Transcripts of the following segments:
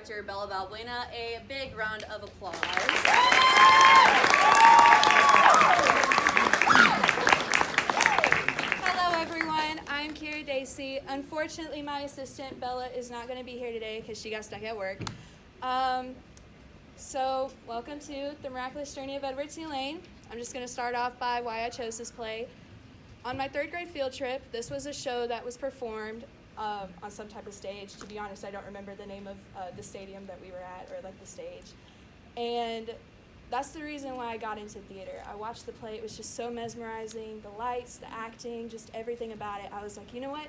director, Bella Valbuena. A big round of applause. Hello, everyone. I'm Kiera Dacey. Unfortunately, my assistant, Bella, is not going to be here today because she got stuck at work. So, welcome to The Miraculous Journey of Edward Tulane. I'm just going to start off by why I chose this play. On my third grade field trip, this was a show that was performed on some type of stage. To be honest, I don't remember the name of the stadium that we were at, or like the stage. And that's the reason why I got into theater. I watched the play. It was just so mesmerizing. The lights, the acting, just everything about it. I was like, you know what?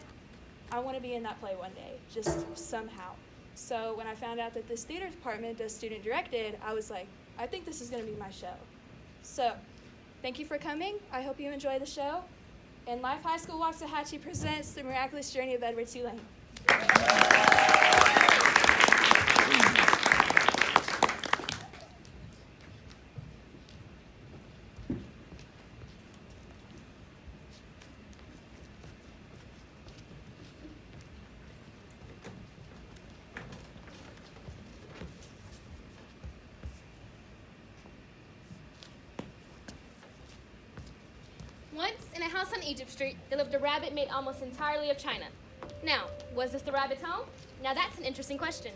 I want to be in that play one day, just somehow. So when I found out that this theater department does student directed, I was like, I think this is going to be my show. So thank you for coming. I hope you enjoy the show. And Life High School Waxahachie presents The Miraculous Journey of Edward Tulane. Once, in a house on Egypt Street, there lived a rabbit made almost entirely of china. Now, was this the rabbit's home? Now that's an interesting question.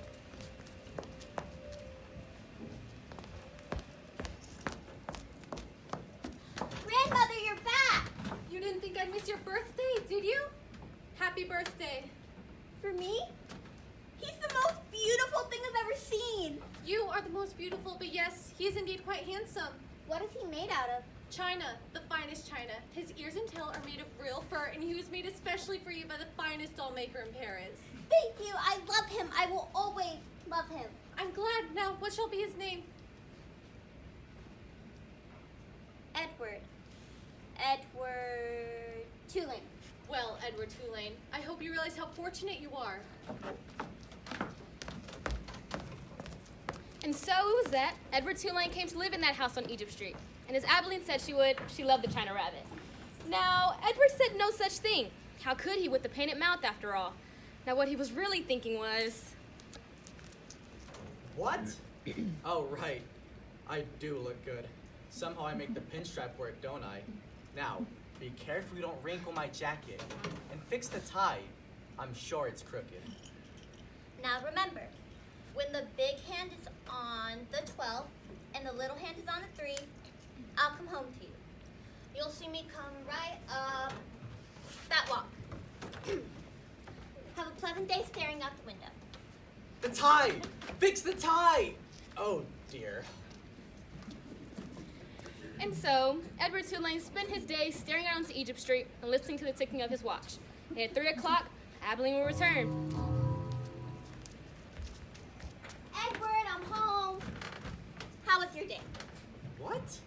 Grandmother, you're back! You didn't think I'd miss your birthday, did you? Happy birthday. For me? He's the most beautiful thing I've ever seen! You are the most beautiful, but yes, he is indeed quite handsome. What is he made out of? China, the finest china. His ears and tail are made of real fur, and he was made especially for you by the finest doll maker in Paris. Thank you! I love him! I will always love him! I'm glad. Now, what shall be his name? Edward. Edward Tulane. Well, Edward Tulane, I hope you realize how fortunate you are. And so it was that Edward Tulane came to live in that house on Egypt Street. And as Abilene said she would, she loved the china rabbit. Now, Edward said no such thing. How could he with the painted mouth after all? Now, what he was really thinking was... What? Oh, right. I do look good. Somehow I make the pinstripe work, don't I? Now, be careful you don't wrinkle my jacket. And fix the tie. I'm sure it's crooked. Now remember, when the big hand is on the 12th and the little hand is on the 3, I'll come home to you. You'll see me come right up that walk. Have a pleasant day staring out the window. The tie! Fix the tie! Oh, dear. And so, Edward Tulane spent his day staring out onto Egypt Street and listening to the ticking of his watch. And at 3 o'clock, Abilene will return. Edward, I'm home. How was your day? What?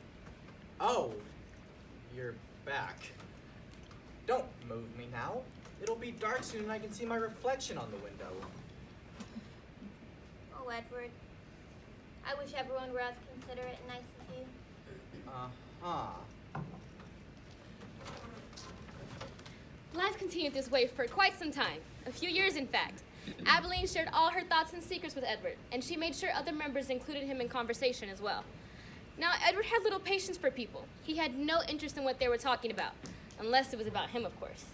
Oh, you're back. Don't move me now. It'll be dark soon and I can see my reflection on the window. Oh, Edward. I wish everyone were as considerate and nice as you. Uh-huh. Life continued this way for quite some time, a few years in fact. Abilene shared all her thoughts and secrets with Edward, and she made sure other members included him in conversation as well. Now, Edward had little patience for people. He had no interest in what they were talking about, unless it was about him, of course.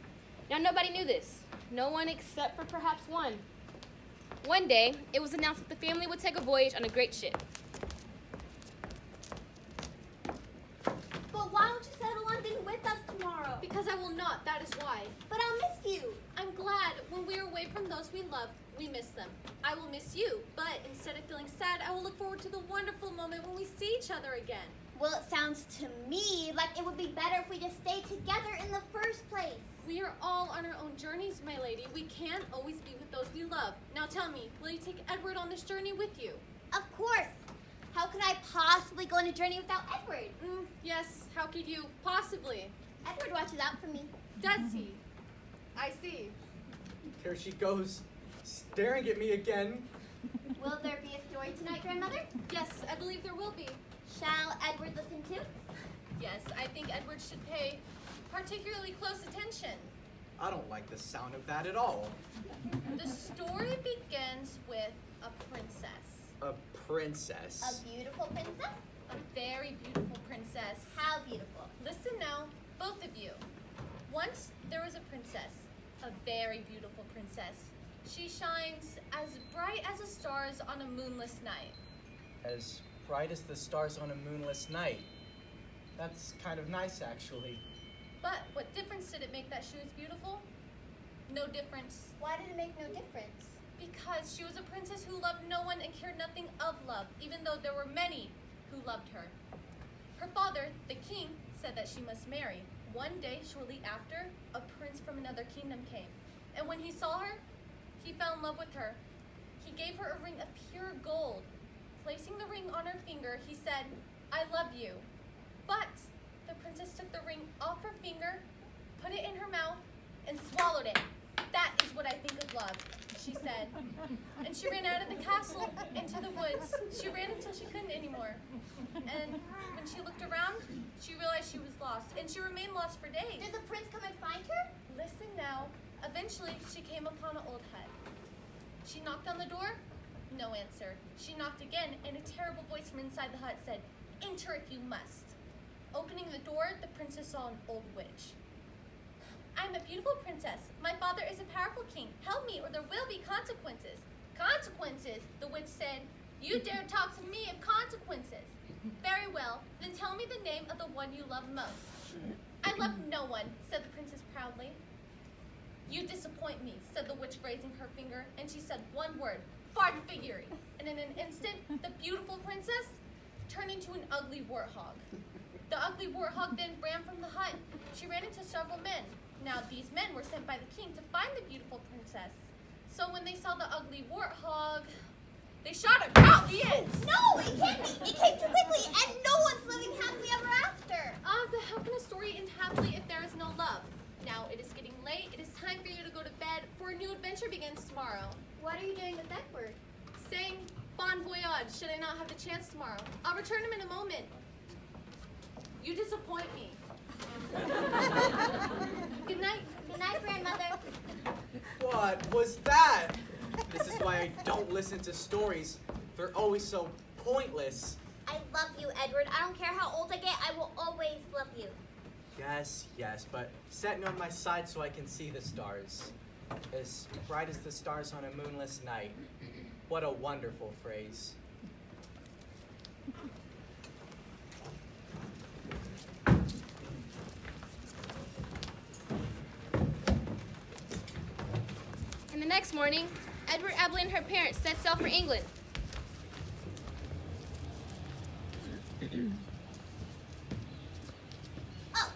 Now, nobody knew this. No one except for perhaps one. One day, it was announced that the family would take a voyage on a great ship. But why don't you settle on being with us tomorrow? Because I will not, that is why. But I'll miss you. I'm glad when we are away from those we love, we miss them. I will miss you, but instead of feeling sad, I will look forward to the wonderful moment when we see each other again. Well, it sounds to me like it would be better if we just stayed together in the first place. We are all on our own journeys, my lady. We can't always be with those we love. Now tell me, will you take Edward on this journey with you? Of course. How could I possibly go on a journey without Edward? Yes, how could you possibly? Edward watches out for me. Does he? I see. There she goes, staring at me again. Will there be a story tonight, Grandmother? Yes, I believe there will be. Shall Edward listen too? Yes, I think Edward should pay particularly close attention. I don't like the sound of that at all. The story begins with a princess. princess. A beautiful princess? A very beautiful princess. How beautiful? Listen now, both of you. Once there was a princess, a very beautiful princess. She shines as bright as the stars on a moonless night. As bright as the stars on a moonless night. That's kind of nice, actually. But what difference did it make that she was beautiful? No difference. Why did it make no difference? Because she was a princess who loved no one and cared nothing of love, even though there were many who loved her. Her father, the king, said that she must marry. One day, shortly after, a prince from another kingdom came. And when he saw her, he fell in love with her. He gave her a ring of pure gold. Placing the ring on her finger, he said, "I love you." But the princess took the ring off her finger, put it in her mouth, and swallowed it. "That is what I think of love," she said. And she ran out of the castle into the woods. She ran until she couldn't anymore. And when she looked around, she realized she was lost, and she remained lost for days. Did the prince come and find her? Listen now. Eventually, she came upon an old hut. She knocked on the door. No answer. She knocked again, and a terrible voice from inside the hut said, "Enter if you must." Opening the door, the princess saw an old witch. "I'm a beautiful princess. My father is a powerful king. Help me or there will be consequences." "Consequences?" the witch said. "You dare talk to me of consequences? Very well, then tell me the name of the one you love most." "I love no one," said the princess proudly. "You disappoint me," said the witch, raising her finger, and she said one word, "Fartfiguri." And in an instant, the beautiful princess turned into an ugly warthog. The ugly warthog then ran from the hut. She ran into several men. Now these men were sent by the king to find the beautiful princess. So when they saw the ugly warthog, they shot her. Out the end. No, it can't be. It came too quickly, and no one's living happily ever after. But how can a story end happily if there is no love? Now it is getting late. It is time for you to go to bed, for a new adventure begins tomorrow. What are you doing with Edward? Saying bon voyage should I not have the chance tomorrow. I'll return him in a moment. You disappoint me. Good night. Good night, grandmother. What was that? This is why I don't listen to stories. They're always so pointless. I love you, Edward. I don't care how old I get. I will always love you. Yes, but set me on my side so I can see the stars. As bright as the stars on a moonless night. What a wonderful phrase. And the next morning, Edward, Abilene, and her parents set sail for England. Oh,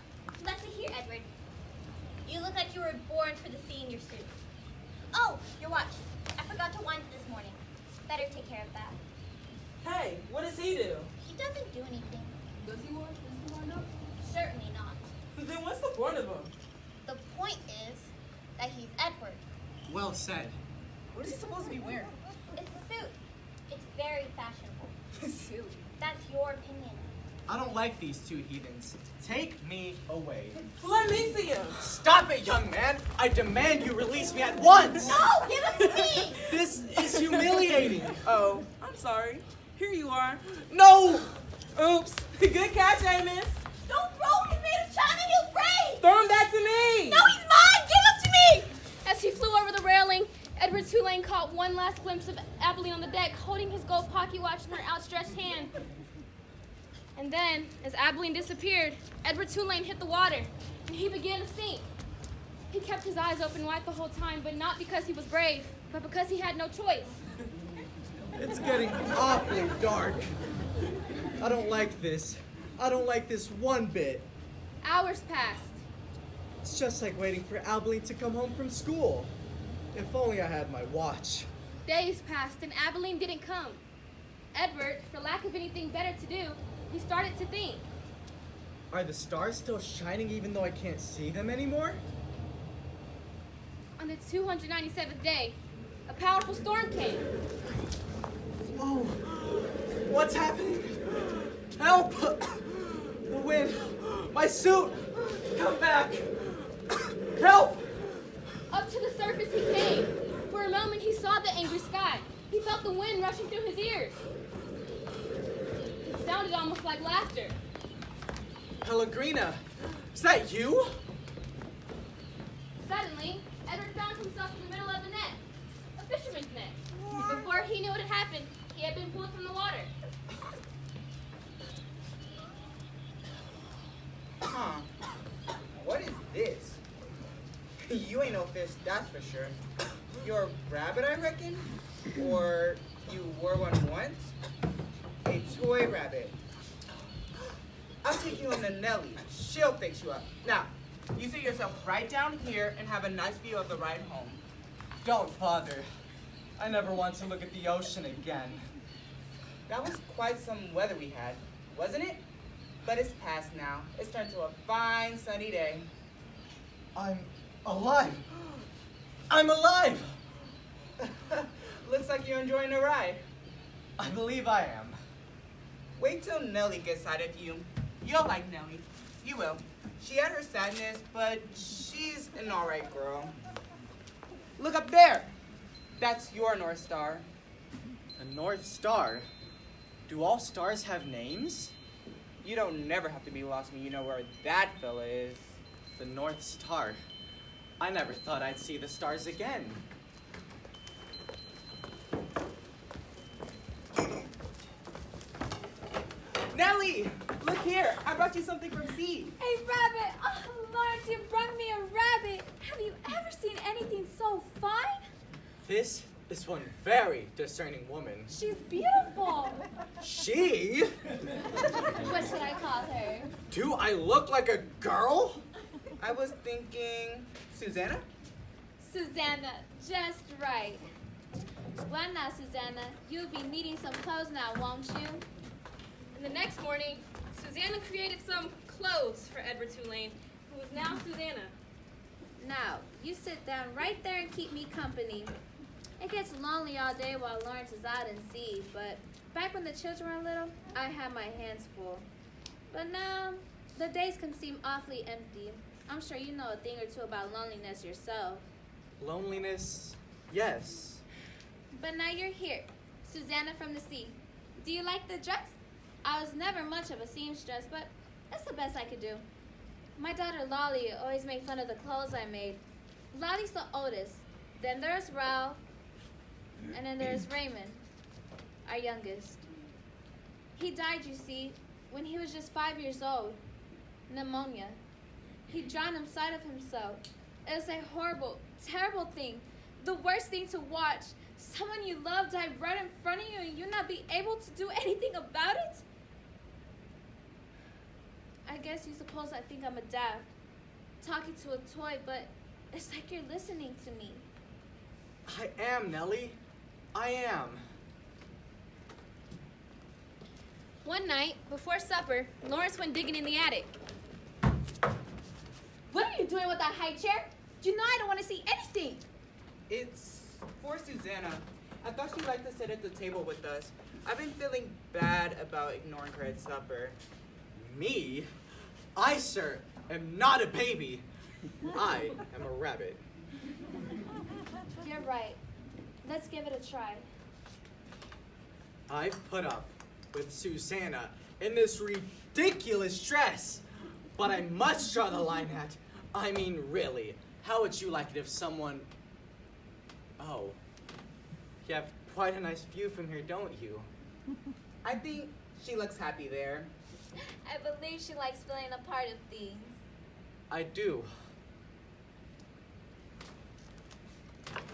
let's see here, Edward. You look like you were born for the sea in your suit. Oh, your watch. I forgot to wind it this morning. Better take care of that. Hey, what does he do? He doesn't do anything. Does he wind up? Certainly not. Then what's the point of him? The point is that he's Edward. Well said. What is he supposed to be wearing? It's a suit. It's very fashionable. Suit. That's your opinion. I don't like these two heathens. Take me away. Let me see him. Stop it, young man! I demand you release me at once! No, give it to me! This is humiliating. Oh, I'm sorry. Here you are. No! Oops. Good catch, Amos. Don't throw him, made of China, he'll break! Throw him back to me. No, he's mine! Give him to me! As he flew over the railing, Edward Tulane caught one last glimpse of Abilene on the deck, holding his gold pocket watch in her outstretched hand. And then, as Abilene disappeared, Edward Tulane hit the water, and he began to sink. He kept his eyes open wide the whole time, but not because he was brave, but because he had no choice. It's getting awfully dark. I don't like this. I don't like this one bit. Hours passed. It's just like waiting for Abilene to come home from school. If only I had my watch. Days passed, and Abilene didn't come. Edward, for lack of anything better to do, he started to think. Are the stars still shining even though I can't see them anymore? On the 297th day, a powerful storm came. Oh, what's happening? Help! The wind, my suit, come back! Help! Up to the surface he came. For a moment he saw the angry sky. He felt the wind rushing through his ears. sounded almost like laughter. Pellegrina, is that you? Suddenly, Edward found himself in the middle of a net, a fisherman's net. And before he knew what had happened, he had been pulled from the water. Huh. What is this? You ain't no fish, that's for sure. You're a rabbit, I reckon? Or you were one once? A toy rabbit. I'll take you home to Nellie. She'll fix you up. Now, you sit yourself right down here and have a nice view of the ride home. Don't bother. I never want to look at the ocean again. That was quite some weather we had, wasn't it? But it's past now. It's turned to a fine sunny day. I'm alive. I'm alive. Looks like you're enjoying the ride. I believe I am. Wait till Nellie gets sight of you. You'll like Nellie. You will. She had her sadness, but she's an alright girl. Look up there. That's your North Star. A North Star? Do all stars have names? You don't never have to be lost when you know where that fella is. The North Star. I never thought I'd see the stars again. Nellie, look here. I brought you something from sea. A rabbit! Oh, Lawrence, you brought me a rabbit. Have you ever seen anything so fine? This is one very discerning woman. She's beautiful. She? What should I call her? Do I look like a girl? I was thinking, Susanna? Susanna, just right. Well now, Susanna, you'll be needing some clothes now, won't you? And the next morning, Susanna created some clothes for Edward Tulane, who was now Susanna. Now, you sit down right there and keep me company. It gets lonely all day while Lawrence is out in sea, but back when the children were little, I had my hands full. But now, the days can seem awfully empty. I'm sure you know a thing or two about loneliness yourself. Loneliness, yes. But now you're here, Susanna from the sea. Do you like the dress? I was never much of a seamstress, but that's the best I could do. My daughter Lolly always made fun of the clothes I made. Lolly's the oldest. Then there's Ralph, and then there's Raymond, our youngest. He died, you see, when he was just 5 years old. Pneumonia. He drowned inside of himself. It was a horrible, terrible thing. The worst thing to watch. Someone you love die right in front of you and you not be able to do anything about it? I guess you suppose I think I'm a daft, talking to a toy, but it's like you're listening to me. I am, Nellie. I am. One night, before supper, Lawrence went digging in the attic. What are you doing with that high chair? You know I don't want to see anything. It's for Susanna. I thought she'd like to sit at the table with us. I've been feeling bad about ignoring her at supper. Me? I, sir, am not a baby. I am a rabbit. You're right. Let's give it a try. I've put up with Susanna in this ridiculous dress, but I must draw the line at, I mean, really, how would you like it if someone... Oh, you have quite a nice view from here, don't you? I think she looks happy there. I believe she likes feeling a part of things. I do.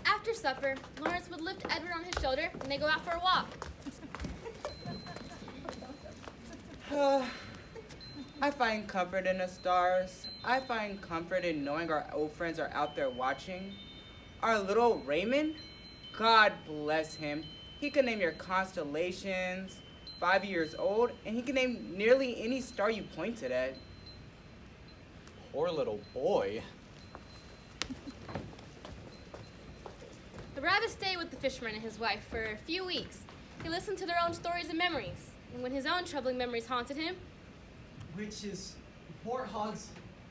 After supper, Lawrence would lift Edward on his shoulder and they go out for a walk. I find comfort in the stars. I find comfort in knowing our old friends are out there watching. Our little Raymond, God bless him. He can name your constellations, 5 years old, and he can name nearly any star you pointed at. Poor little boy. The rabbit stayed with the fisherman and his wife for a few weeks. He listened to their own stories and memories. And when his own troubling memories haunted him, Witches, warthogs,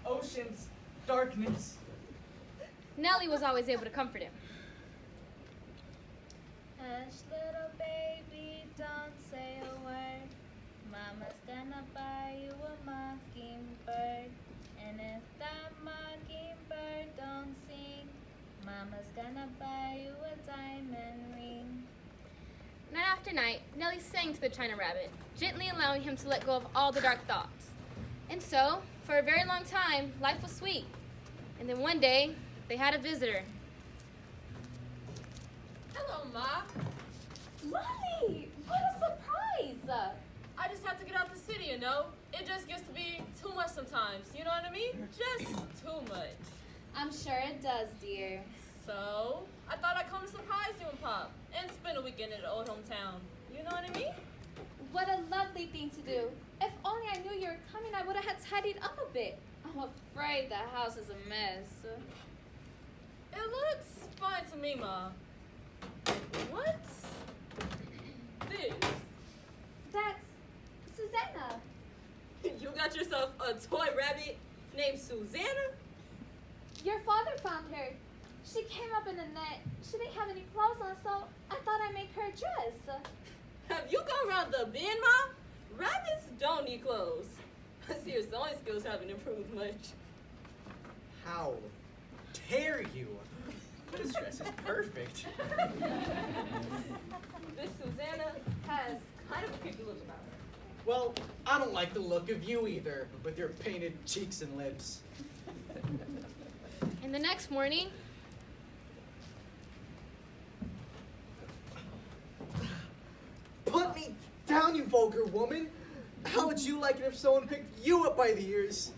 oceans, darkness. Nellie was always able to comfort him. Hush, little baby, don't say a word. Mama gonna buy you a diamond ring. Night after night, Nellie sang to the China Rabbit, gently allowing him to let go of all the dark thoughts. And so, for a very long time, life was sweet. And then one day, they had a visitor. Hello, Ma. Lolly, what a surprise! I just have to get out the city, you know? It just gets to be too much sometimes, you know what I mean? Just too much. I'm sure it does, dear. So, I thought I'd come to surprise you and Pop and spend a weekend in the old hometown. You know what I mean? What a lovely thing to do. If only I knew you were coming, I would have had tidied up a bit. I'm afraid the house is a mess. It looks fine to me, Ma. What's this? That's Susanna. You got yourself a toy rabbit named Susanna? Your father found her. She came up in the net. She didn't have any clothes on, so I thought I'd make her a dress. Have you gone around the bend, Ma? Rabbits don't need clothes. I see your sewing skills haven't improved much. How dare you? This dress is perfect. This Susanna has kind of a creepy look about her. Well, I don't like the look of you either, with your painted cheeks and lips. And the next morning, Put me down, you vulgar woman! How would you like it if someone picked you up by the ears?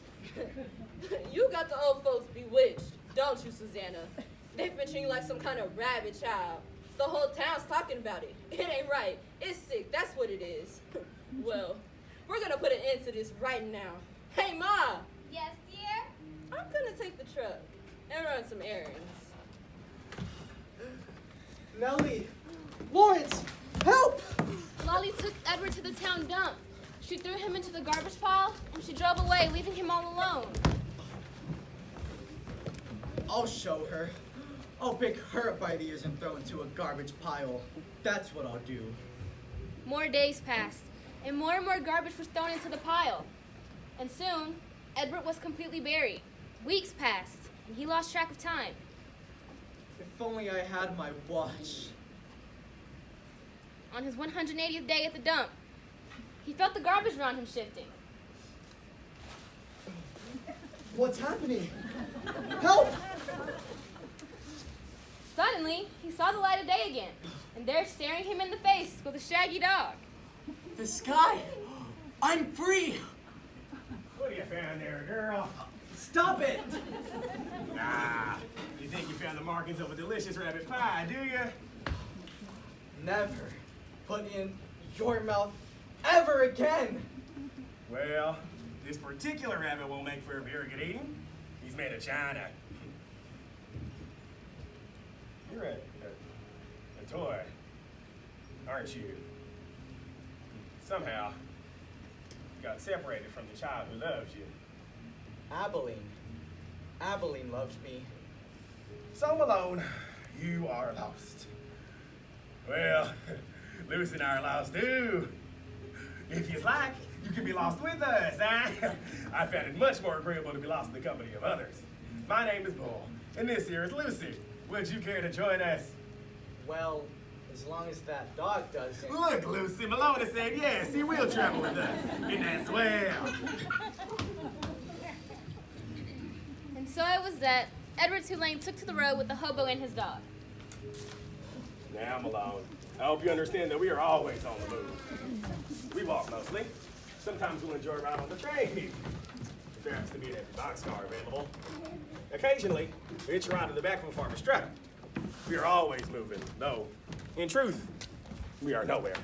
You got the old folks bewitched, don't you, Susanna? They've been treating you like some kind of rabid child. The whole town's talking about it. It ain't right. It's sick. That's what it is. Well, we're gonna put an end to this right now. Hey, Ma! Yes, dear? I'm gonna take the truck and run some errands. Nellie! Lawrence! Help! Lolly took Edward to the town dump. She threw him into the garbage pile, and she drove away, leaving him all alone. I'll show her. I'll pick her up by the ears and throw into a garbage pile. That's what I'll do. More days passed, and more garbage was thrown into the pile. And soon, Edward was completely buried. Weeks passed, and he lost track of time. If only I had my watch. On his 180th day at the dump, he felt the garbage around him shifting. What's happening? Help! Suddenly, he saw the light of day again, and there staring him in the face was a shaggy dog. The sky! I'm free! What do you found there, girl? Stop it! Nah, you think you found the markings of a delicious rabbit pie, do you? Never put in your mouth ever again! Well, this particular rabbit won't make for a very good eating. He's made of China. You're a toy, aren't you? Somehow, you got separated from the child who loves you. Abilene loves me. So, Malone, you are lost. Well, Lucy and I are lost too. If you like, you can be lost with us, huh? I found it much more agreeable to be lost in the company of others. My name is Bull, and this here is Lucy. Would you care to join us? Well, as long as that dog doesn't. Look, Lucy, Malone has said yes, he will travel with us. Isn't that swell? And so it was that Edward Tulane took to the road with the hobo and his dog. Now, Malone, I hope you understand that we are always on the move. We walk mostly. Sometimes we'll enjoy a ride on the train. If there happens to be an empty boxcar available. Occasionally, we hitch a ride to the back of a farmer's truck. We are always moving, though. In truth, we are nowhere.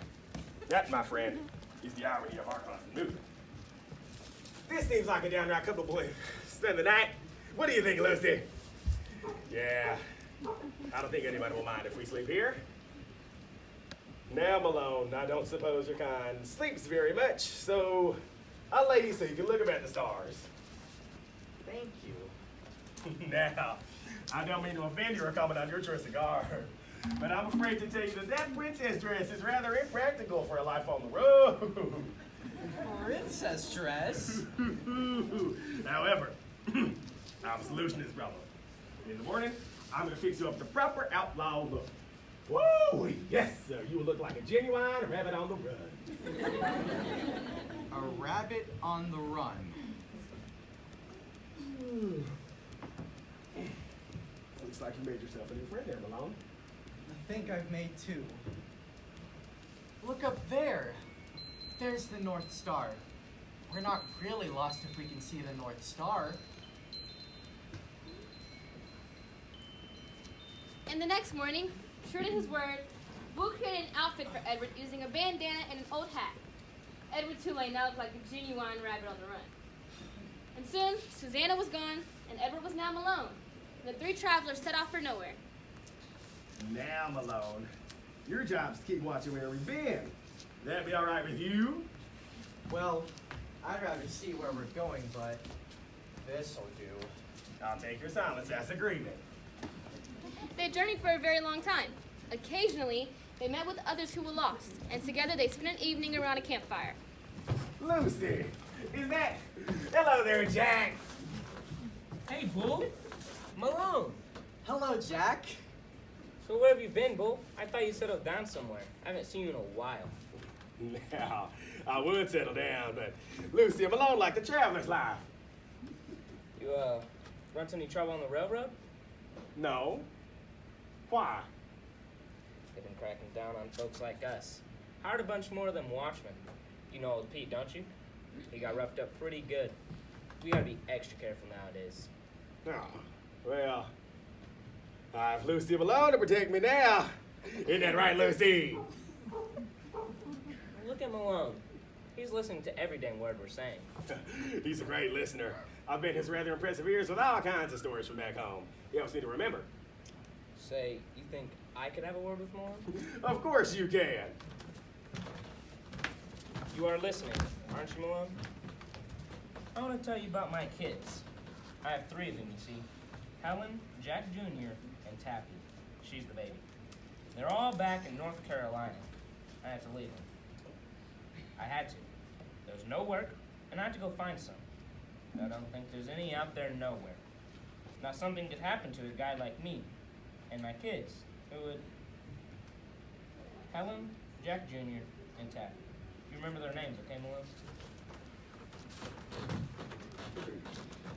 That, my friend, is the irony of our constant movement. This seems like a downright comfortable place to spend the night. What do you think, Lucy? Yeah, I don't think anybody will mind if we sleep here. Now, Malone, I don't suppose your kind sleeps very much, so I'll lay you so you can look up at the stars. Thank you. Now, I don't mean to offend you or comment on your choice of garb, but I'm afraid to tell you that that princess dress is rather impractical for a life on the road. Princess dress? However, I have a solution to this problem. In the morning, I'm gonna fix you up the proper outlaw look. Woo! Yes, sir. You will look like a genuine rabbit on the run. A rabbit on the run. Looks like you made yourself a new friend there, Malone. I think I've made two. Look up there. There's the North Star. We're not really lost if we can see the North Star. And the next morning, true to his word, Boo created an outfit for Edward using a bandana and an old hat. Edward Tulane now looked like a genuine rabbit on the run. And soon, Susanna was gone, and Edward was now Malone. The three travelers set off for nowhere. Now, Malone, your job's to keep watching where we've been. That be all right with you? Well, I'd rather see where we're going, but this'll do. I'll take your silence as agreement. They had journeyed for a very long time. Occasionally, they met with others who were lost, and together they spent an evening around a campfire. Lucy, is that... Hello there, Jack. Hey, Boo. Malone. Hello, Jack. So where have you been, Boo? I thought you settled down somewhere. I haven't seen you in a while. Now, I would settle down, but Lucy, I'm alone like the traveler's life. You, run into any trouble on the railroad? No. Why? They've been cracking down on folks like us. Hired a bunch more of them watchmen. You know old Pete, don't you? He got roughed up pretty good. We gotta be extra careful nowadays. Oh, well, I've Lucy Malone to protect me now. Isn't that right, Lucy? Look at Malone. He's listening to every damn word we're saying. He's a great listener. I've been his rather impressive ears with all kinds of stories from back home. He helps me to remember. Say, you think I could have a word with Malone? Of course you can. You are listening, aren't you, Malone? I want to tell you about my kids. I have three of them, you see. Helen, Jack Jr., and Tappy. She's the baby. They're all back in North Carolina. I had to leave them. I had to. There was no work, and I had to go find some. I don't think there's any out there nowhere. Now something could happen to a guy like me and my kids who would... Helen, Jack Jr., and Tappy. You remember their names, okay, Malone?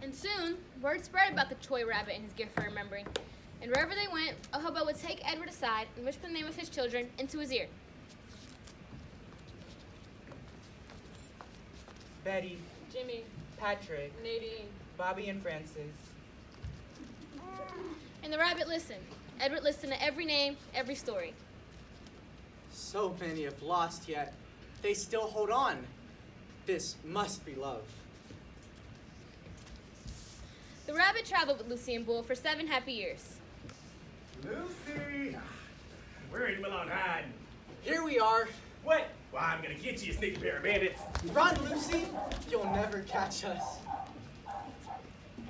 And soon, word spread about the toy rabbit and his gift for remembering. And wherever they went, a hobo would take Edward aside and whisper the name of his children into his ear. Betty, Jimmy, Patrick, Nadine. Bobby, and Francis. And the rabbit listened. Edward listened to every name, every story. So many have lost, yet they still hold on. This must be love. The rabbit traveled with Lucy and Bull for 7 happy years. Lucy! Where is Malone hiding? Here we are. What? Well, I'm gonna get you, sneaky pair of bandits. Run, Lucy. You'll never catch us.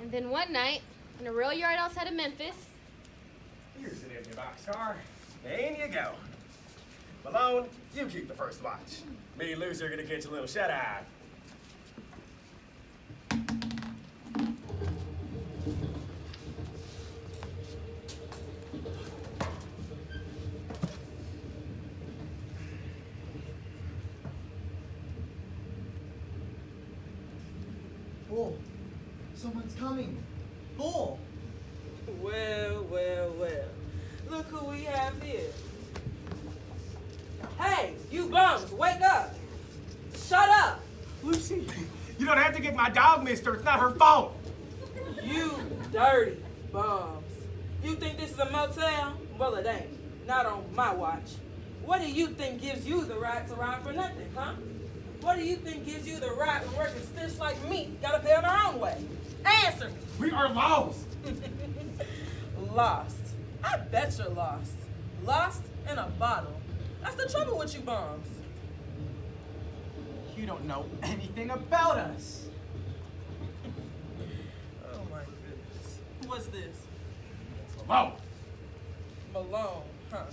And then one night, in a rail yard outside of Memphis, Here's an empty boxcar. In you go. Malone, you keep the first watch. Me and Lucy are gonna get you a little shut-eye. Bull, someone's coming. Bull. Well, well, well. Look who we have here. Hey, you bums, wake up. Shut up. Lucy, you don't have to get my dog, mister. It's not her fault. You dirty bums. You think this is a motel? Well, it ain't. Not on my watch. What do you think gives you the right to ride for nothing, huh? What do you think gives you the right when working stiffs like me gotta pay on our own way? Answer me. We are lost. Lost. I bet you're lost. Lost in a bottle. That's the trouble with you bums. You don't know anything about us. Oh my goodness. What's this? Malone. Malone, huh?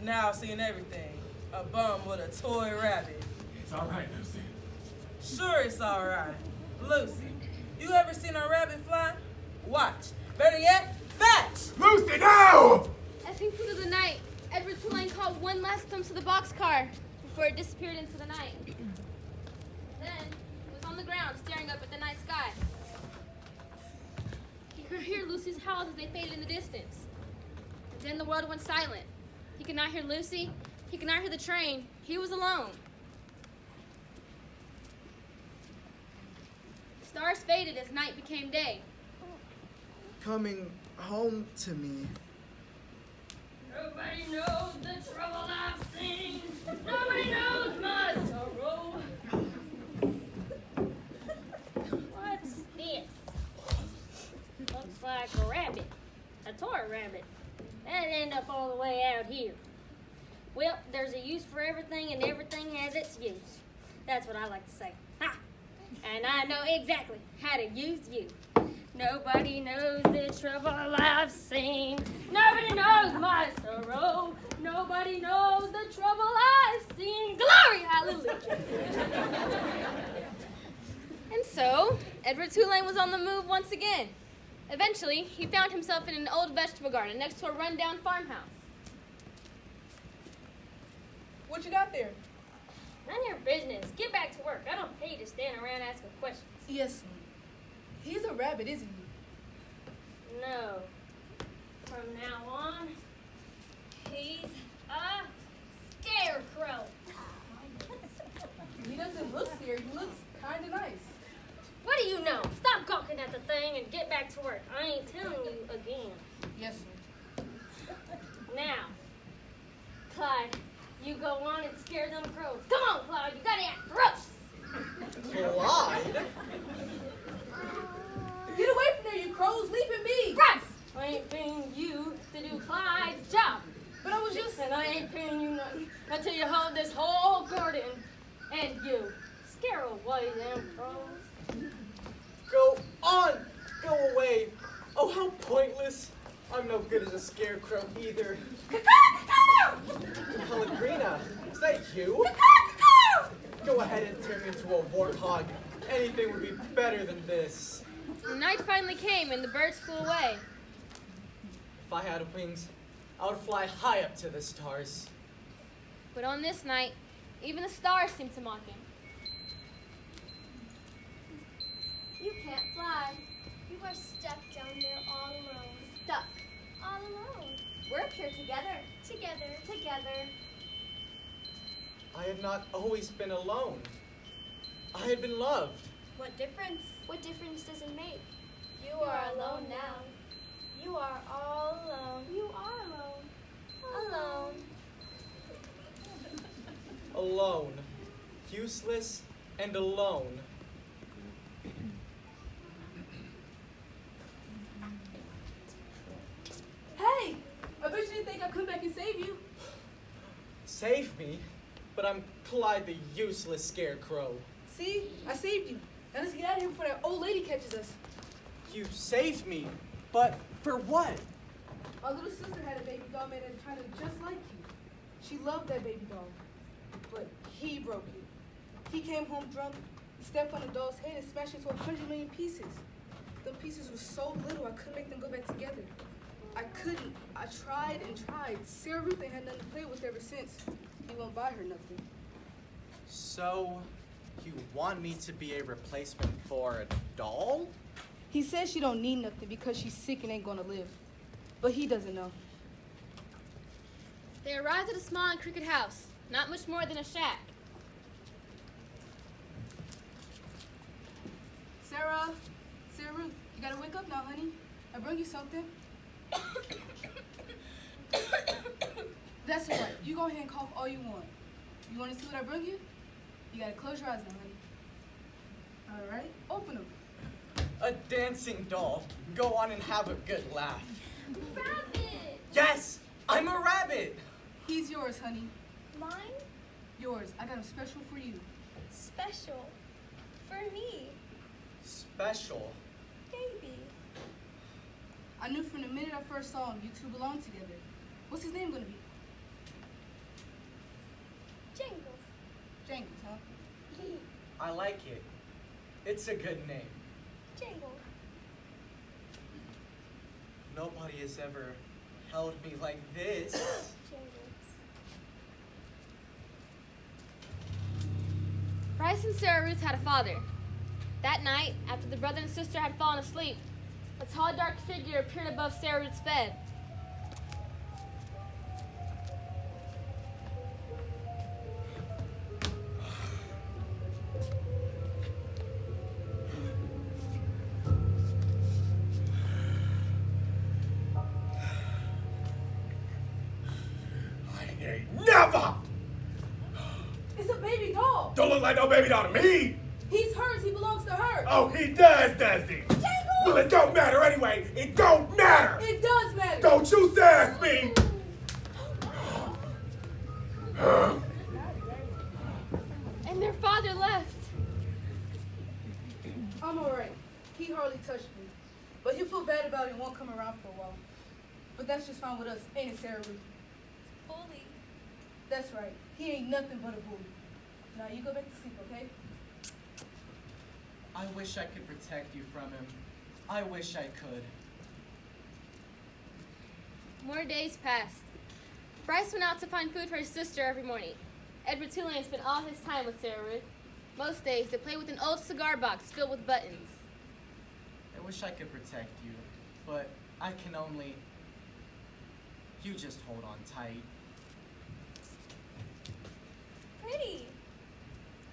Now I've seen everything. A bum with a toy rabbit. It's all right, Lucy. Sure it's alright. Lucy, you ever seen a rabbit fly? Watch. Better yet, Fetch! Lucy, no! As he flew to the night, Edward Tulane called one last glimpse of the boxcar before it disappeared into the night. Then he was on the ground staring up at the night sky. He could hear Lucy's howls as they faded in the distance. And then the world went silent. He could not hear Lucy. He could not hear the train. He was alone. The stars faded as night became day. Coming home to me. Nobody knows the trouble I've seen. Nobody knows my sorrow. What's this? Looks like a rabbit. A toy rabbit. That'd end up all the way out here. Well, there's a use for everything and everything has its use. That's what I like to say. Ha! And I know exactly how to use you. Nobody knows the trouble I've seen. Nobody knows my sorrow. Nobody knows the trouble I've seen. Glory, hallelujah. And so, Edward Tulane was on the move once again. Eventually, he found himself in an old vegetable garden next to a rundown farmhouse. What you got there? None of your business. Get back to work. I don't pay you to stand around asking questions. Yes. He's a rabbit, isn't he? No. From now on, he's a scarecrow. He doesn't look scared. He looks kind of nice. What do you know? Stop gawking at the thing and get back to work. I ain't telling you again. Yes, sir. Now, Clyde, you go on and scare them crows. Come on, Clyde. You gotta act ferocious. Clyde? Get away from there, you crows. Leave him be. Right. I ain't paying you to do Clyde's job. But I was just... And I ain't paying you nothing until you hold this whole garden. And you. Scare away them crows. Go on! Go away! Oh, how pointless! I'm no good as a scarecrow either. Pellegrina, is that you? Go ahead and turn me into a warthog. Anything would be better than this. Night finally came and the birds flew away. If I had wings, I would fly high up to the stars. But on this night, even the stars seemed to mock him. You can't fly. You are stuck down there all alone. Stuck. All alone. We're up here together. Together. Together. I had not always been alone. I had been loved. What difference? What difference does it make? You are alone now. You are all alone. You are alone. Alone. Alone. Useless and alone. Hey! I bet you didn't think I'd come back and save you. Save me? But I'm Clyde the useless scarecrow. See? I saved you. Now let's get out of here before that old lady catches us. You saved me, but for what? My little sister had a baby doll made and kind of just like you. She loved that baby doll. But he broke it. He came home drunk, stepped on the doll's head and smashed it into 100 million pieces. The pieces were so little I couldn't make them go back together. I couldn't. I tried and tried. Sarah Ruth ain't had nothing to play with ever since. He won't buy her nothing. So, you want me to be a replacement for a doll? He says she don't need nothing because she's sick and ain't gonna live. But he doesn't know. They arrived at a small and crooked house, not much more than a shack. Sarah Ruth, you gotta wake up now, honey. I brought you something. That's all right. You go ahead and cough all you want. You want to see what I brought you? You gotta close your eyes now, honey. All right, open them. A dancing doll. Go on and have a good laugh. Rabbit! Yes, I'm a rabbit. He's yours, honey. Mine? Yours. I got him special for you. Special. For me. Special. Baby. I knew from the minute I first saw him, you two belong together. What's his name gonna be? Jingles. Jangles, huh? I like it. It's a good name. Jingles. Nobody has ever held me like this. Bryce and Sarah Ruth had a father. That night, after the brother and sister had fallen asleep, a tall, dark figure appeared above Sarah Ruth's bed. I ain't never! It's a baby doll. Don't look like no baby doll to me! He's hers. He belongs to her. Oh, he does he? Well, it don't matter anyway. It don't matter! It does matter. Don't you sass me! And their father left. I'm alright. He hardly touched me. But he'll feel bad about it and won't come around for a while. But that's just fine with us, ain't it, Sarah Ruth? Bully. That's right. He ain't nothing but a bully. Now you go back to sleep, okay? I wish I could protect you from him. I wish I could. More days passed. Bryce went out to find food for his sister every morning. Edward Tulane spent all his time with Sarah Ruth. Most days, they played with an old cigar box filled with buttons. I wish I could protect you, but I can only... You just hold on tight. Pretty.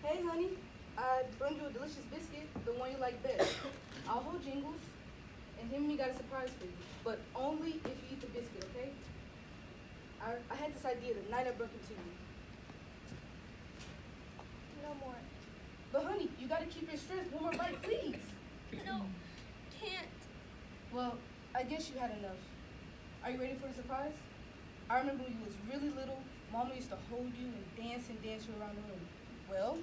Hey, honey. I brought you a delicious biscuit, the one you like best. I'll hold Jingles, and him and me got a surprise for you. But only if you eat the biscuit, okay? I had this idea the night I broke into you. No more. But honey, you gotta keep your strength. One more bite, please. No. Can't. Well, I guess you had enough. Are you ready for the surprise? I remember when you was really little, Mama used to hold you and dance you around the room. Well,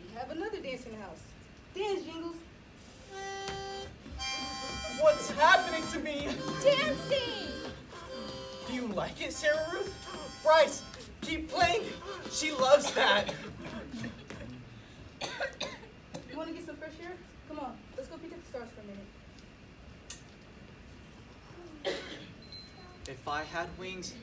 we have another dance in the house. Dance, Jingles. What's happening to me? Dancing! Do you like it, Sarah Ruth? Bryce, keep playing. She loves that. You want to get some fresh air? Come on, let's go peek at the stars for a minute. If I had wings,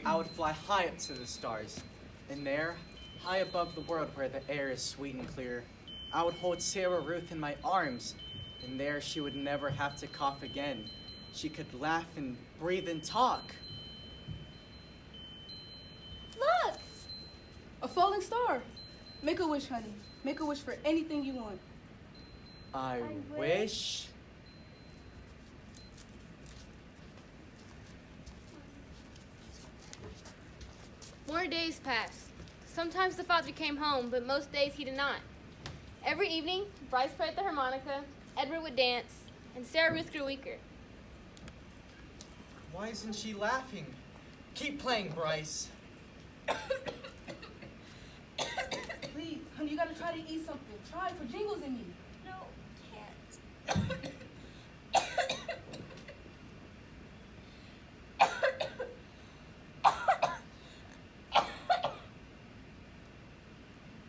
I would fly high up to the stars. And there, high above the world where the air is sweet and clear, I would hold Sarah Ruth in my arms. And there she would never have to cough again. She could laugh and breathe and talk. Look! A falling star. Make a wish, honey. Make a wish for anything you want. I wish... More days passed. Sometimes the father came home, but most days he did not. Every evening, Bryce played the harmonica, Edward would dance, and Sarah Ruth grew weaker. Why isn't she laughing? Keep playing, Bryce. Please, honey, you gotta try to eat something. Try for Jingles and me. No, can't.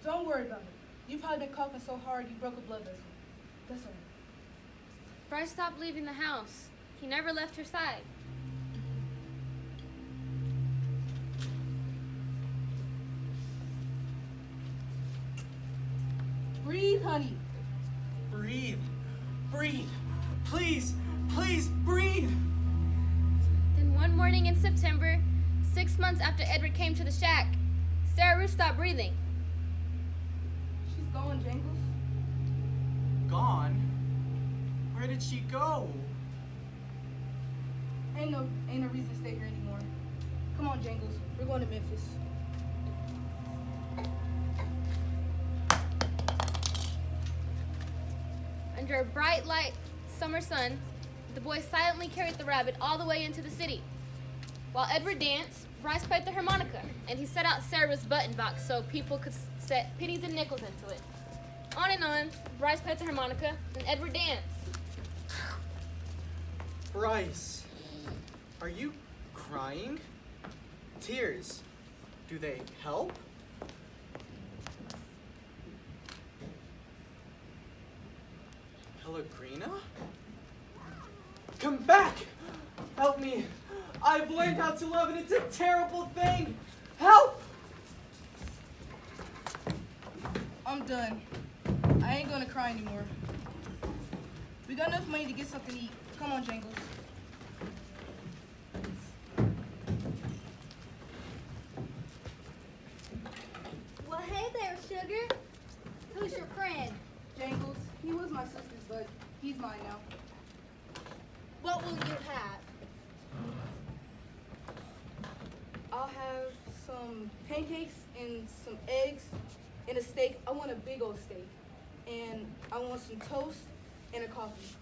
Don't worry about it. You've probably been coughing so hard you broke a blood vessel. That's all right. Bryce stopped leaving the house. He never left her side. Breathe, honey. Breathe. Breathe. Please. Please, breathe. Then one morning in September, 6 months after Edward came to the shack, Sarah Ruth stopped breathing. She's gone, Jingles. Gone? Where did she go? Ain't no reason to stay here anymore. Come on, Jingles. We're going to Memphis. Under a bright light summer sun, the boys silently carried the rabbit all the way into the city. While Edward danced, Bryce played the harmonica, and he set out Sarah's button box so people could set pennies and nickels into it. On and on, Bryce played the harmonica, and Edward danced. Bryce, are you crying? Tears, do they help? Lagrina? Come back! Help me! I've learned how to love and it's a terrible thing! Help! I'm done. I ain't gonna cry anymore. We got enough money to get something to eat. Come on, Jangles. Well, hey there, Sugar. Who's your friend? Jangles, he was my sister's, but he's mine now. What will you have? I'll have some pancakes and some eggs and a steak. I want a big old steak. And I want some toast and a coffee.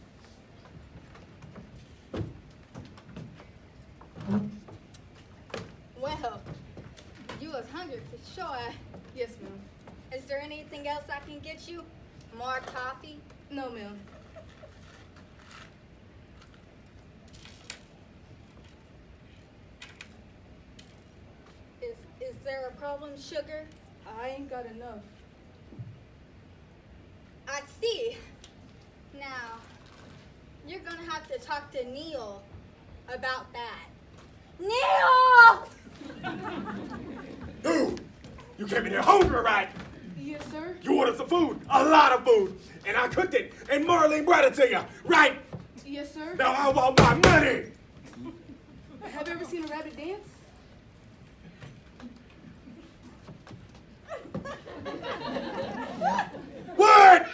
Well, you was hungry for sure. Yes, ma'am. Is there anything else I can get you? More coffee? No, ma'am. Is there a problem, Sugar? I ain't got enough. I see. Now, you're gonna have to talk to Neil about that. Neil! Dude, you came in here hungry, right? Yes, sir. You ordered some food, a lot of food, and I cooked it, and Marlene brought it to you, right? Yes, sir. Now I want my money! Have you ever seen a rabbit dance? What?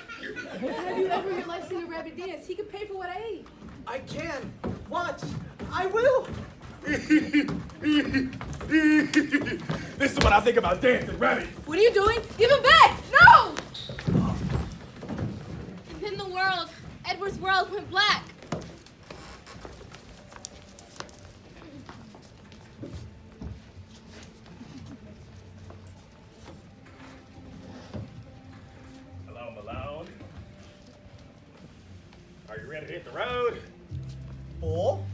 Have you ever in your life seen a rabbit dance? He could pay for what I ate. I can. Watch. I will. This is what I think about dancing, rabbit. What are you doing? Give him back! No! And then the world, Edward's world went black. Hello, Malone. Are you ready to hit the road? Oh?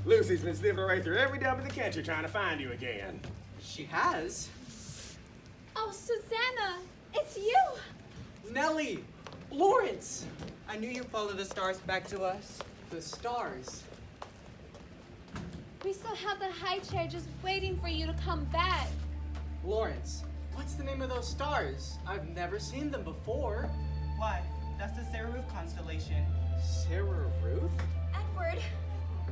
Lucy's been sniffing right through every dump in the country trying to find you again. She has. Oh, Susanna, it's you. Nellie. Lawrence. I knew you'd follow the stars back to us. The stars. We still have the high chair just waiting for you to come back. Lawrence, what's the name of those stars? I've never seen them before. Why? That's the Sarah Ruth constellation. Sarah Ruth? Edward,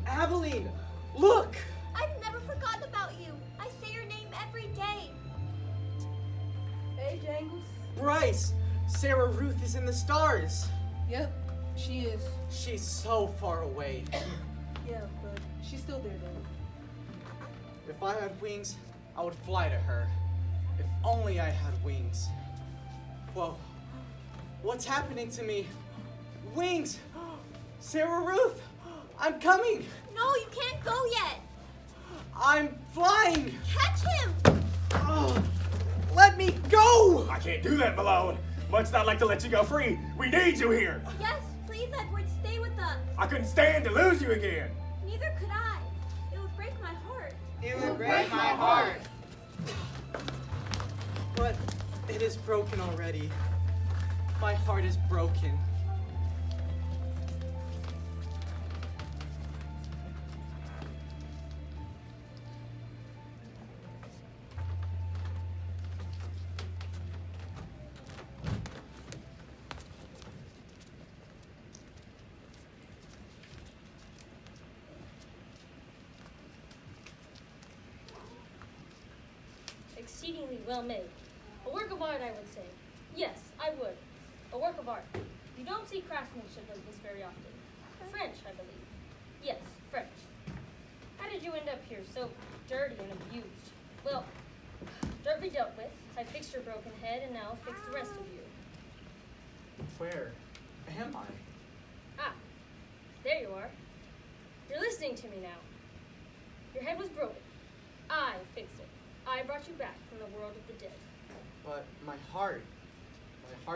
Abilene! Look! I've never forgotten about you. I say your name every day. Hey, Jangles. Bryce! Sarah Ruth is in the stars. Yep, she is. She's so far away. Yeah, but she's still there, though. If I had wings, I would fly to her. If only I had wings. Whoa. What's happening to me? Wings! Sarah Ruth! I'm coming! No, you can't go yet. I'm flying! Catch him. Oh, let me go! I can't do that, Malone. Much as I'd like to let you go free, we need you here. Yes, please, Edward, stay with us. I couldn't stand to lose you again. Neither could I. It would break my heart. It would break my heart. But it is broken already. My heart is broken. Exceedingly well made. A work of art, I would say. Yes, I would. A work of art. You don't see craftsmanship like this very often. French, I believe. Yes, French. How did you end up here, so dirty and abused? Well, dirt be dealt with. I fixed your broken head, and now I'll fix the rest of you. Where am I? Ah, there you are. You're listening to me now. Your head was broken. I fixed it. I brought you back from the world of the dead. But my heart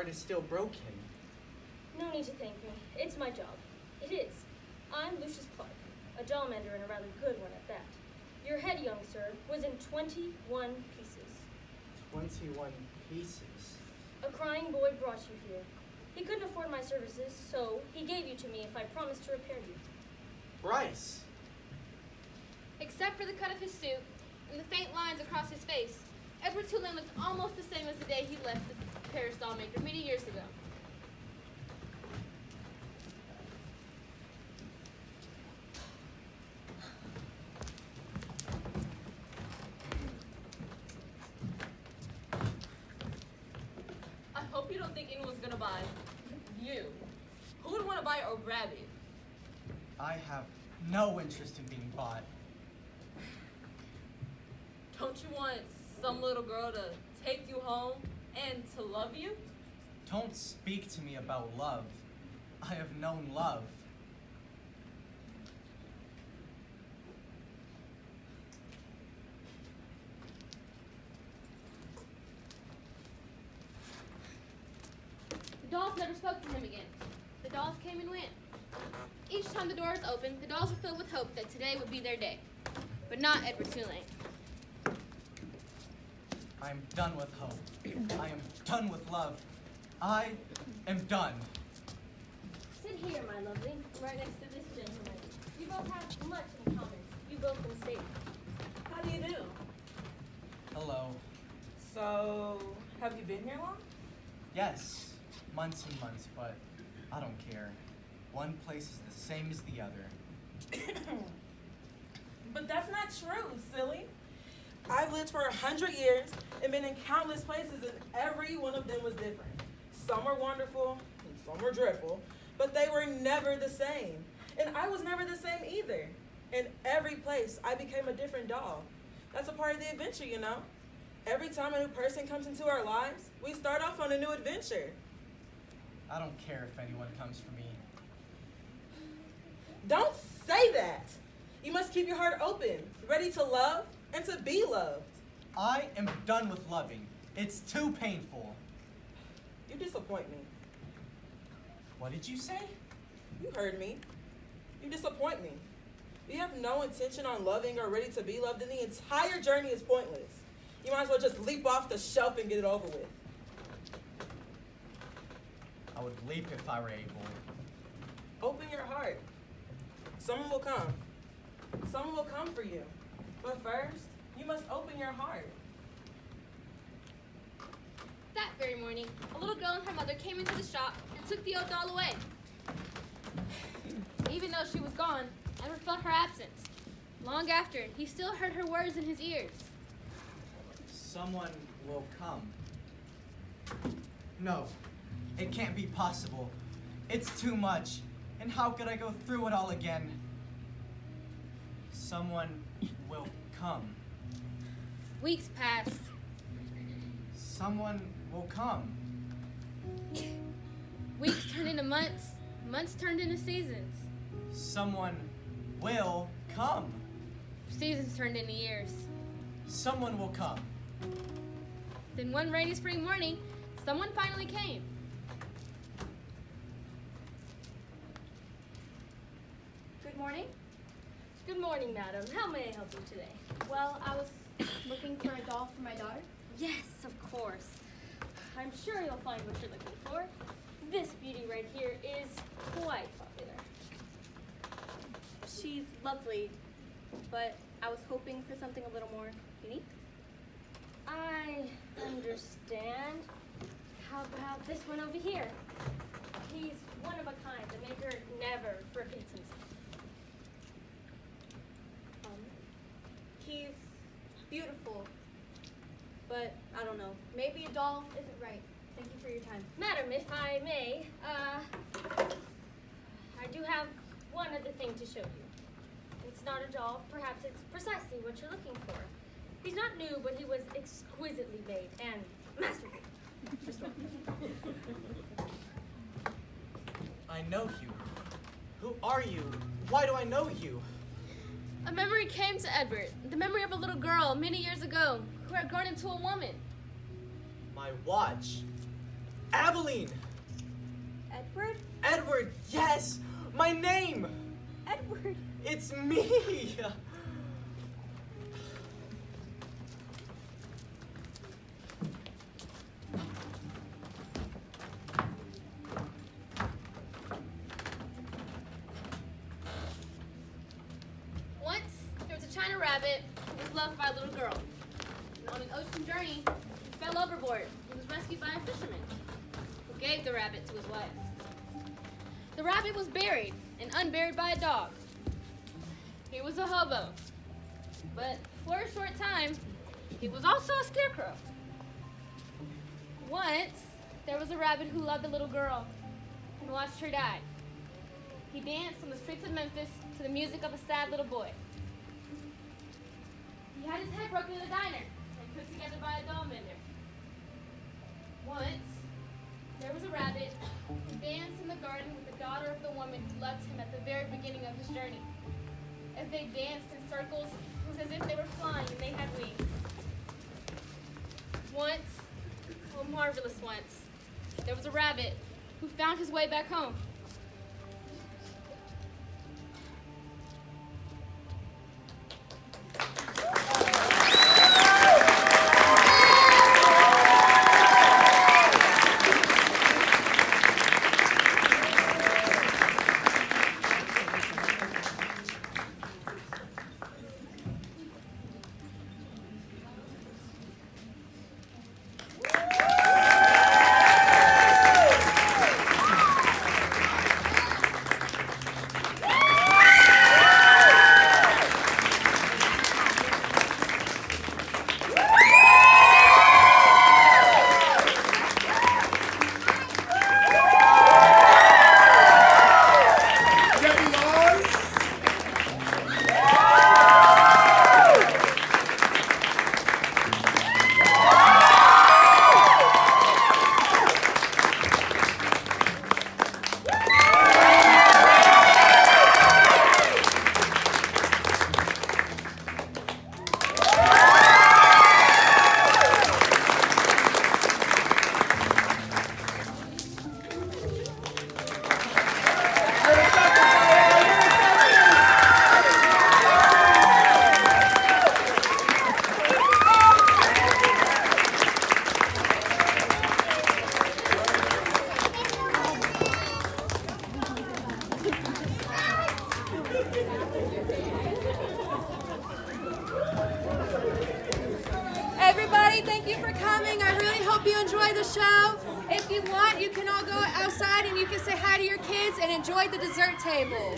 is still broken. No need to thank me. It's my job. It is. I'm Lucius Clark, a doll mender and a rather good one at that. Your head, young sir, was in 21 pieces. 21 pieces. A crying boy brought you here. He couldn't afford my services, so he gave you to me if I promised to repair you. Bryce. Except for the cut of his suit and the faint lines across his face, Edward Tulane looked almost the same as the day he left the Paris doll maker many years ago. I hope you don't think anyone's gonna buy you. Who would want to buy a rabbit? I have no interest in being bought. Don't you want some little girl to take you home and to love you? Don't speak to me about love. I have known love. The dolls never spoke to him again. The dolls came and went. Each time the doors opened, the dolls were filled with hope that today would be their day. But not Edward Tulane. I am done with hope. I am done with love. I am done. Sit here, my lovely, right next to this gentleman. You both have much in common. You both been saved. How do you do? Hello. So, have you been here long? Yes, months and months, but I don't care. One place is the same as the other. But that's not true, silly. I've lived for 100 years and been in countless places, and every one of them was different. Some were wonderful, and some were dreadful, but they were never the same. And I was never the same either. In every place, I became a different doll. That's a part of the adventure, you know? Every time a new person comes into our lives, we start off on a new adventure. I don't care if anyone comes for me. Don't say that. You must keep your heart open, ready to love and to be loved. I am done with loving. It's too painful. You disappoint me. What did you say? You heard me. You disappoint me. If you have no intention on loving or ready to be loved, then the entire journey is pointless. You might as well just leap off the shelf and get it over with. I would leap if I were able. Open your heart. Someone will come. Someone will come for you. But first, you must open your heart. That very morning, a little girl and her mother came into the shop and took the old doll away. Even though she was gone, Edward felt her absence. Long after, he still heard her words in his ears. Someone will come. No, it can't be possible. It's too much. And how could I go through it all again? Someone will come. Weeks passed. Someone will come. Weeks turned into months. Months turned into seasons. Someone will come. Seasons turned into years. Someone will come. Then one rainy spring morning, someone finally came. Good morning. Good morning, madam. How may I help you today? Well, I was looking for a doll for my daughter. Yes, of course. I'm sure you'll find what you're looking for. This beauty right here is quite popular. She's lovely, but I was hoping for something a little more unique. I understand. How about this one over here? He's one of a kind. The maker never repeats himself. He's beautiful, but I don't know. Maybe a doll isn't right. Thank you for your time. Madam, if I may, I do have one other thing to show you. It's not a doll. Perhaps it's precisely what you're looking for. He's not new, but he was exquisitely made and masterful. I know you. Who are you? Why do I know you? A memory came to Edward, the memory of a little girl many years ago who had grown into a woman. My watch. Abilene! Edward? Edward, yes! My name! Edward! It's me! rabbit who was loved by a little girl. And on an ocean journey, he fell overboard and was rescued by a fisherman who gave the rabbit to his wife. The rabbit was buried and unburied by a dog. He was a hobo, but for a short time, he was also a scarecrow. Once, there was a rabbit who loved a little girl and watched her die. He danced on the streets of Memphis to the music of a sad little boy. He had his head broken in a diner and put together by a doll mender. Once, there was a rabbit who danced in the garden with the daughter of the woman who loved him at the very beginning of his journey. As they danced in circles, it was as if they were flying and they had wings. Once, oh marvelous once, there was a rabbit who found his way back home. Everybody, thank you for coming. I really hope you enjoy the show. If you want, you can all go outside and you can say hi to your kids and enjoy the dessert table.